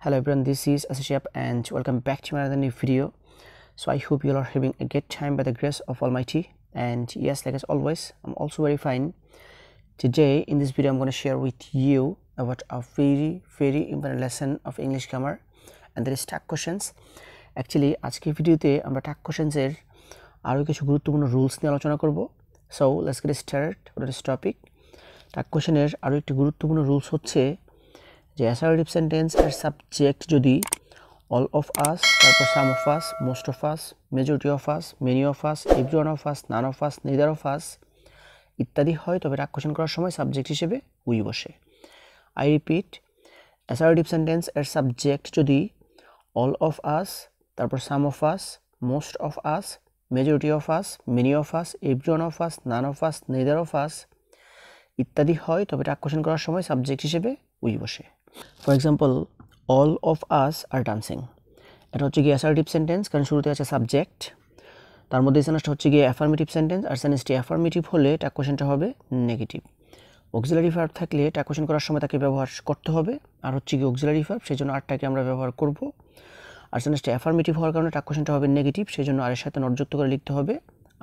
Hello everyone, this is Asishap and welcome back to another new video. So I hope you all are having a good time by the grace of Almighty. And yes, like as always, I'm also very fine. Today in this video I'm going to share with you about a very important lesson of English grammar, and that is tag questions. Actually আজকের ভিডিওতে আমরা tag questions এর আরো কিছু গুরুত্বপূর্ণ rules নিয়ে আলোচনা করব. So let's get started with this topic. tag question এর আরো একটি গুরুত্বপূর্ণ রুলস হচ্ছে যে assertive sentence এর সাবজেক্ট যদি all of us, তারপর some of us, most of us, majority of us, many of us, everyone of us, none of us, neither of us ইত্যাদি হয় তবে tag question করার সময় সাবজেক্ট হিসেবে we বসে. I repeat, assertive sentence এর subject যদি all of us, তারপর some of us, most of us, majority of us, many of us, everyone of us, none of us, neither of us ইত্যাদি হয় তবে tag question করার সময় subject হিসেবে we বসে. For example, all of us are dancing. এটা হচ্ছে কি assertive sentence, কারণ শুরুতে আছে সাবজেক্ট, তার মধ্যে সেন্টেন্সটা হচ্ছে কি affirmative sentence, আর সেন্টেন্সটি affirmative হলে tag questionটা হবে নেগেটিভ. অক্সিলারি ভার্ব থাকলে tag question করার সময় তাকে ব্যবহার করতে হবে, আর হচ্ছে কি অক্সিলারি ভার্ব, সেজন্য আরটাকে আমরা ব্যবহার করব. আর সেন্টেন্সটি affirmative হওয়ার কারণে tag questionটা হবে নেগেটিভ, সেজন্য আর এর সাথে নট যুক্ত করে লিখতে হবে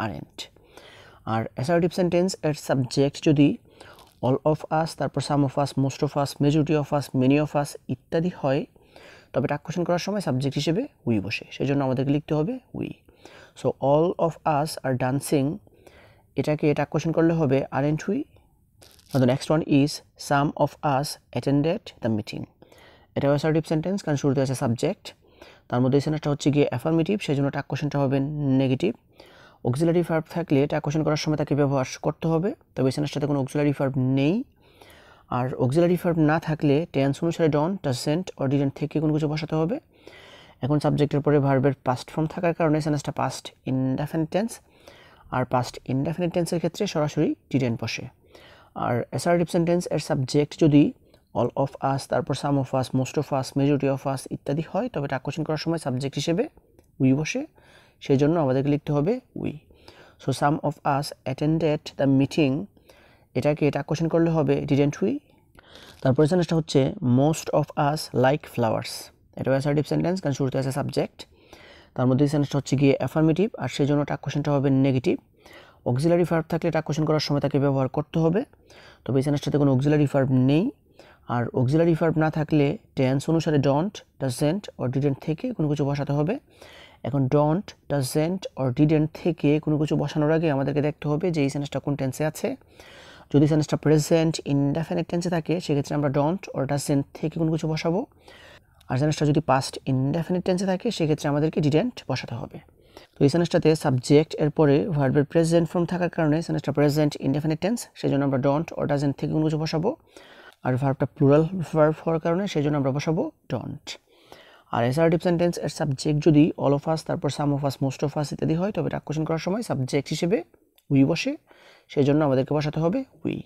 aren't. আর assertive sentence এর সাবজেক্ট যদি all of us, তারপর some of us, most of us, majority of us, many of us ইত্যাদি হয় তবে tag question করার সময় সাবজেক্ট হিসেবে we বসে, সেজন্য আমাদেরকে লিখতে হবে we. So all of us are dancing, এটাকে tag question করলে হবে aren't we. Now the next one is some of us attended the meeting. এটাও assertive sentence, কারণ শুরুতে আছে সাবজেক্ট, তার মধ্যে সেন্টেন্সটা হচ্ছে গিয়ে affirmative, সেজন্য tag questionটা হবে নেগেটিভ. অক্সিলারি ভার্ব থাকলে tag question করার সময় তাকে ব্যবহার করতে হবে, তবে সেন্টেন্সটাতে কোনো অক্সিলারি ভার্ব নেই. আর অক্সিলারি ভার্ব না থাকলে টেন্স অনুসারে ডন, ডাজন্ট অর ডিডন্ট থেকে কোনো কিছু বসাতে হবে. এখন সাবজেক্টের পরে ভার্বের পাস্ট ফর্ম থাকার কারণে সেন্টেন্সটা পাস্ট ইনডেফিনিট টেন্স, আর পাস্ট ইনডেফিনিট টেন্সের ক্ষেত্রে সরাসরি ডিডন্ট বসে. আর অ্যাসার্টিভ সেন্টেন্স এর সাবজেক্ট যদি অল অফ আস, তারপর some of us, most of us, majority of us ইত্যাদি হয় তবে tag question করার সময় সাবজেক্ট হিসেবে উই বসে, সেই জন্য আমাদেরকে লিখতে হবে we. So some of us attended the meeting, এটাকে tag question করলে হবে ডিডন্ট উই. তারপরে সেন্টেন্সটা হচ্ছে most of us like flowers. এটা অ্যাসার্টিভ সেন্টেন্স, কারণ শুরুতে আছে সাবজেক্ট, তার মধ্যে সেন্টেন্সটা হচ্ছে গিয়ে অ্যাফার্মেটিভ, আর সেই জন্য tag questionটা হবে নেগেটিভ. অক্সিলারি ভার্ব থাকলে tag question করার সময় তাকে ব্যবহার করতে হবে, তবে এই সেন্টেন্সটাতে কোনো অক্সিলারি ভার্ব নেই. আর অক্সিলারি ভার্ব না থাকলে টেন্স অনুসারে ডন্ট, ডাজন্ট অর ডিডন্ট থেকে কোনো কিছু বসাতে হবে. এখন ডন্ট, ডাজন্ট অর ডিডন্ট থেকে কোনো কিছু বসানোর আগে আমাদেরকে দেখতে হবে যে এই সেন্টেন্সটা কোন টেন্সে আছে. যদি সেন্টেন্সটা প্রেজেন্ট ইনডেফিনিট টেন্সে থাকে সেক্ষেত্রে আমরা ডন্ট অর ডাজন্ট থেকে কোনো কিছু বসাবো, আর সেন্টেন্সটা যদি পাস্ট ইনডেফিনিট টেন্সে থাকে সেক্ষেত্রে আমাদেরকে ডিডন্ট বসাতে হবে. তো এই সেন্টেন্সটাতে সাবজেক্ট এর পরে ভার্বের প্রেজেন্ট ফর্ম থাকার কারণে সেন্টেন্সটা প্রেজেন্ট ইনডেফিনিট টেন্স, সেজন্য আমরা ডন্ট অর ডাজন্ট থেকে কোনো কিছু বসাবো. আর ভার্বটা প্লুরাল ভার্ব হওয়ার কারণে সেজন্য আমরা বসাবো ডন্ট. আর অ্যাসার্টিভ সেন্টেন্স এর সাবজেক্ট যদি অল অফ আস, তারপর some of us, most of us ইত্যাদি হয় তবে tag question করার সময় সাবজেক্ট হিসেবে উই বসে, সেই জন্য আমাদেরকে বসাতে হবে we.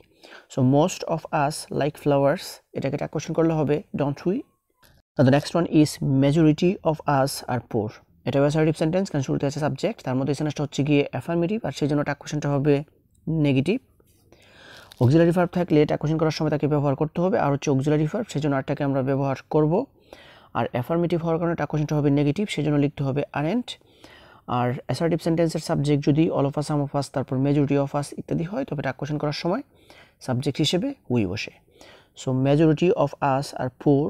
So most of us like flowers, এটাকে tag question করলে হবে don't we. The next one is majority of us are poor. এটাও অ্যাসার্টিভ সেন্টেন্স, কারণ শুরুতে আছে সাবজেক্ট, তার মধ্যে সেন্টেন্সটা হচ্ছে গিয়ে অ্যাফার্মেটিভ, আর সেই জন্য tag questionটা হবে নেগেটিভ. অক্সিলারি ভার্ব থাকলে tag question করার সময় তাকে ব্যবহার করতে হবে, আর হচ্ছে অক্সিলারি ভার্ব, সেই জন্য আরটাকে আমরা ব্যবহার করব. আর অ্যাফার্মেটিভ হওয়ার কারণে tag questionটা হবে নেগেটিভ, সেই জন্য লিখতে হবে aren't. আর অ্যাসার্টিভ সেন্টেন্সের সাবজেক্ট যদি all of us, some of us, তারপর মেজরিটি অফ আস ইত্যাদি হয় তবে tag question করার সময় সাবজেক্ট হিসেবে উই বসে. So majority of us are poor,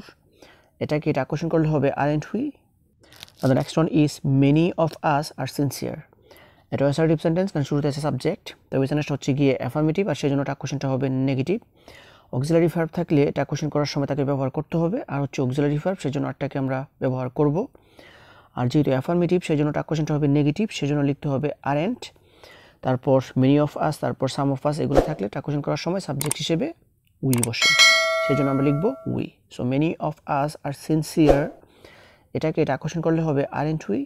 এটাকে tag question করলে হবে aren't we. The next one is many of us are sincere. এটা অ্যাসার্টিভ সেন্টেন্স, কারণ শুরুতে আছে সাবজেক্ট, তবে সেন্টেন্সটা হচ্ছে গিয়ে অ্যাফার্মেটিভ, আর সেই জন্য tag questionটা হবে নেগেটিভ. অক্সিলারি ভার্ব থাকলে tag question করার সময় তাকে ব্যবহার করতে হবে, আর হচ্ছে অক্সিলারি ভার্ব, সেই জন্য আরটাকে আমরা ব্যবহার করব. আর যেহেতু অ্যাফার্মেটিভ সেই জন্য tag questionটা হবে নেগেটিভ, সেই জন্য লিখতে হবে aren't. তারপর মেনি অফ আস, তারপর সাম অফ আস এগুলো থাকলে tag question করার সময় সাবজেক্ট হিসেবে উই বসে, সেই জন্য আমরা লিখব we. So many of us are sincere, এটাকে tag question করলে হবে aren't we.